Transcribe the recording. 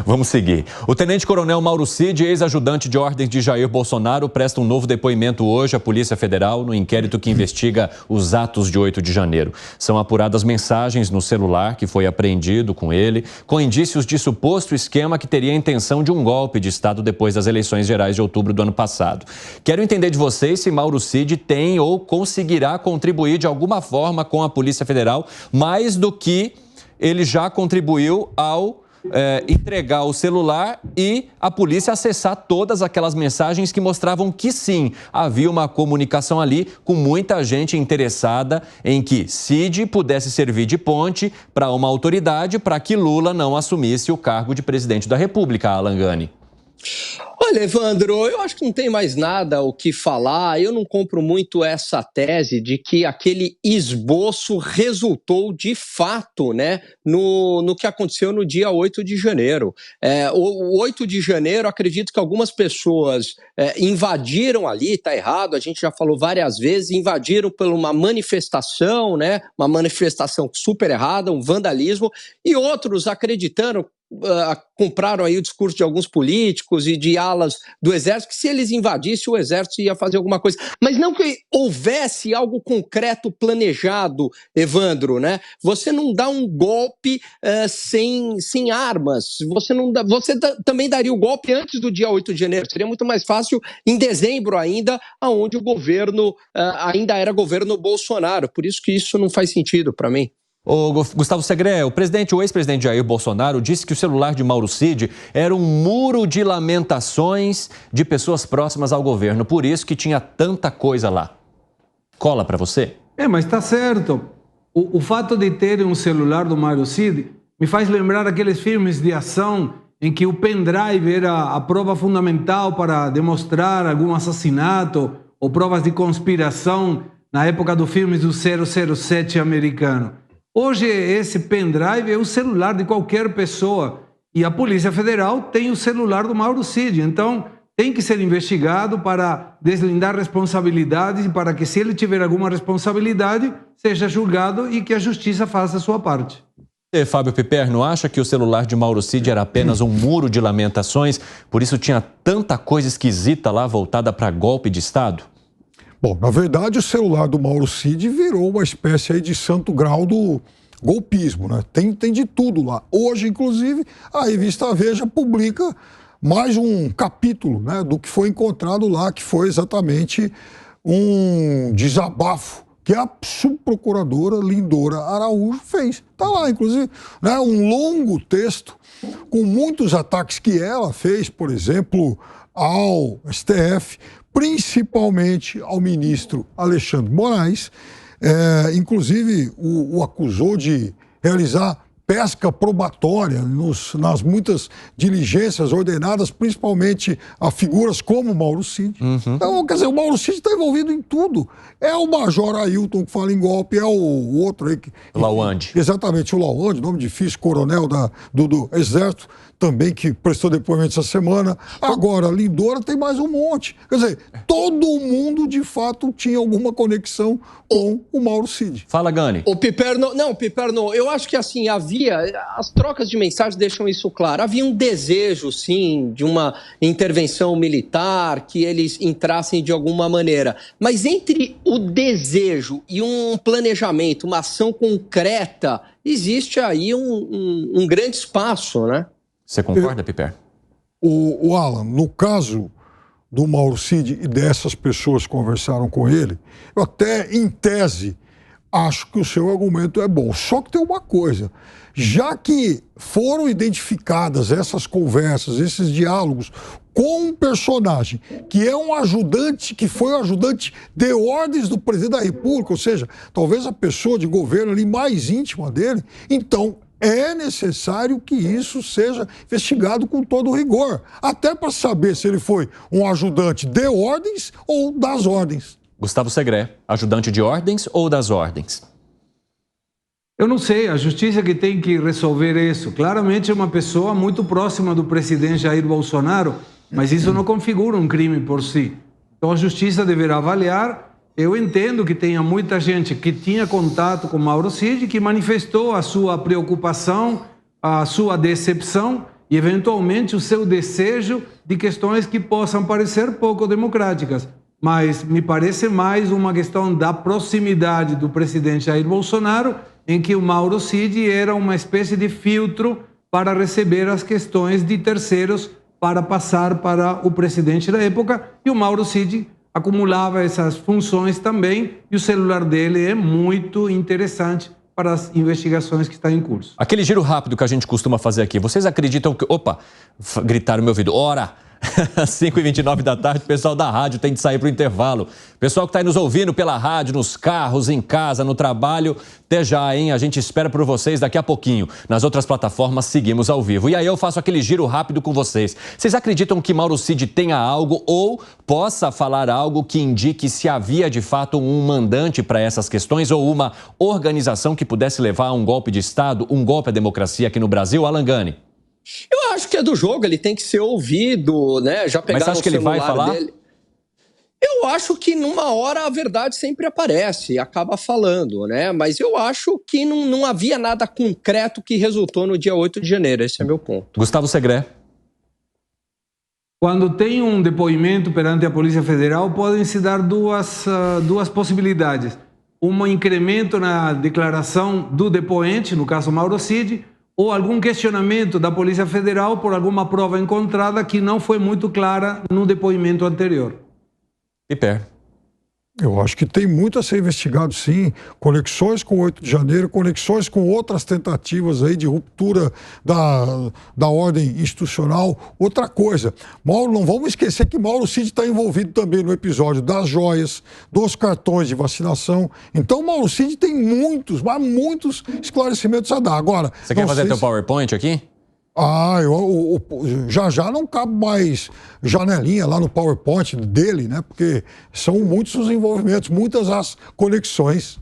Vamos seguir. O tenente-coronel Mauro Cid, ex-ajudante de ordens de Jair Bolsonaro, presta um novo depoimento hoje à Polícia Federal no inquérito que investiga os atos de 8 de janeiro. São apuradas mensagens no celular que foi apreendido com ele, com indícios de suposto esquema que teria a intenção de um golpe de Estado depois das eleições gerais de outubro do ano passado. Quero entender de vocês se Mauro Cid tem ou conseguirá contribuir de alguma forma com a Polícia Federal, mais do que ele já contribuiu ao entregar o celular e a polícia acessar todas aquelas mensagens que mostravam que sim, havia uma comunicação ali com muita gente interessada em que Cid pudesse servir de ponte para uma autoridade para que Lula não assumisse o cargo de presidente da República, Alan Gani. Olha, Evandro, eu acho que não tem mais nada o que falar. Eu não compro muito essa tese de que aquele esboço resultou de fato, né, no que aconteceu no dia 8 de janeiro. O 8 de janeiro, acredito que algumas pessoas invadiram ali, tá errado, a gente já falou várias vezes, invadiram por uma manifestação, né, uma manifestação super errada, um vandalismo, e outros acreditaram, compraram aí o discurso de alguns políticos e de alas do Exército, que se eles invadissem, o Exército ia fazer alguma coisa. Mas não que houvesse algo concreto planejado, Evandro, né? Você não dá um golpe sem armas. Você também daria o golpe antes do dia 8 de janeiro. Seria muito mais fácil em dezembro ainda, onde o governo ainda era governo Bolsonaro. Por isso que isso não faz sentido para mim. O Gustavo Segré, o ex-presidente Jair Bolsonaro disse que o celular de Mauro Cid era um muro de lamentações de pessoas próximas ao governo, por isso que tinha tanta coisa lá. Cola para você? Mas tá certo. O fato de ter um celular do Mauro Cid me faz lembrar aqueles filmes de ação em que o pendrive era a prova fundamental para demonstrar algum assassinato ou provas de conspiração na época dos filmes do 007 americano. Hoje, esse pendrive é o celular de qualquer pessoa e a Polícia Federal tem o celular do Mauro Cid. Então, tem que ser investigado para deslindar responsabilidades e para que, se ele tiver alguma responsabilidade, seja julgado e que a justiça faça a sua parte. Você, Fábio Piperno, acha que o celular de Mauro Cid era apenas um muro de lamentações, por isso tinha tanta coisa esquisita lá voltada para golpe de Estado? Bom, na verdade, o celular do Mauro Cid virou uma espécie aí de santo grau do golpismo, né? Tem de tudo lá. Hoje, inclusive, a revista Veja publica mais um capítulo, né, do que foi encontrado lá, que foi exatamente um desabafo que a subprocuradora Lindora Araújo fez. Está lá, inclusive, né, um longo texto com muitos ataques que ela fez, por exemplo, ao STF, principalmente ao ministro Alexandre de Moraes, inclusive o acusou de realizar pesca probatória nas muitas diligências ordenadas, principalmente a figuras como Mauro Cid. Então, quer dizer, o Mauro Cid está envolvido em tudo. É o Major Ailton que fala em golpe, é o outro aí. Lawande. Exatamente, o Lawande, nome difícil, coronel do Exército, também que prestou depoimento essa semana. Agora, Lindora tem mais um monte. Quer dizer, todo mundo, de fato, tinha alguma conexão com o Mauro Cid. Fala, Gani. Piperno, eu acho que assim, as trocas de mensagens deixam isso claro. Havia um desejo, sim, de uma intervenção militar, que eles entrassem de alguma maneira. Mas entre o desejo e um planejamento, uma ação concreta, existe aí um grande espaço, né? Você concorda, Piper? O Alan, no caso do Mauro Cid e dessas pessoas que conversaram com ele, eu até, em tese, acho que o seu argumento é bom. Só que tem uma coisa, já que foram identificadas essas conversas, esses diálogos com um personagem que é um ajudante, que foi um ajudante de ordens do presidente da República, ou seja, talvez a pessoa de governo ali mais íntima dele, então é necessário que isso seja investigado com todo rigor, até para saber se ele foi um ajudante de ordens ou das ordens. Gustavo Segré, ajudante de ordens ou das ordens? Eu não sei, a justiça que tem que resolver isso. Claramente é uma pessoa muito próxima do presidente Jair Bolsonaro, mas isso não configura um crime por si. Então a justiça deverá avaliar. Eu entendo que tenha muita gente que tinha contato com Mauro Cid, que manifestou a sua preocupação, a sua decepção, e, eventualmente, o seu desejo de questões que possam parecer pouco democráticas. Mas me parece mais uma questão da proximidade do presidente Jair Bolsonaro, em que o Mauro Cid era uma espécie de filtro para receber as questões de terceiros para passar para o presidente da época, e o Mauro Cid acumulava essas funções também, e o celular dele é muito interessante para as investigações que estão em curso. Aquele giro rápido que a gente costuma fazer aqui, vocês acreditam que... Opa, gritaram no meu ouvido, ora! 5h29 da tarde, o pessoal da rádio tem de sair para o intervalo. Pessoal que está aí nos ouvindo pela rádio, nos carros, em casa, no trabalho, até já, hein? A gente espera por vocês daqui a pouquinho. Nas outras plataformas, seguimos ao vivo. E aí eu faço aquele giro rápido com vocês. Vocês acreditam que Mauro Cid tenha algo ou possa falar algo que indique se havia de fato um mandante para essas questões ou uma organização que pudesse levar a um golpe de Estado, um golpe à democracia aqui no Brasil? Alan Gani. Eu acho que é do jogo, ele tem que ser ouvido, né? Já pegaram Mas você acha que ele vai falar? Dele. Eu acho que numa hora a verdade sempre aparece e acaba falando, né? Mas eu acho que não havia nada concreto que resultou no dia 8 de janeiro, esse é meu ponto. Gustavo Segré. Quando tem um depoimento perante a Polícia Federal, podem se dar duas possibilidades. Um incremento na declaração do depoente, no caso Mauro Cid, ou algum questionamento da Polícia Federal por alguma prova encontrada que não foi muito clara no depoimento anterior. Piper. Eu acho que tem muito a ser investigado, sim. Conexões com o 8 de janeiro, conexões com outras tentativas aí de ruptura da ordem institucional. Outra coisa, não vamos esquecer que Mauro Cid está envolvido também no episódio das joias, dos cartões de vacinação. Então, Mauro Cid tem muitos esclarecimentos a dar. Agora, você quer fazer teu PowerPoint aqui? Já não cabe mais janelinha lá no PowerPoint dele, né? Porque são muitos os envolvimentos, muitas as conexões.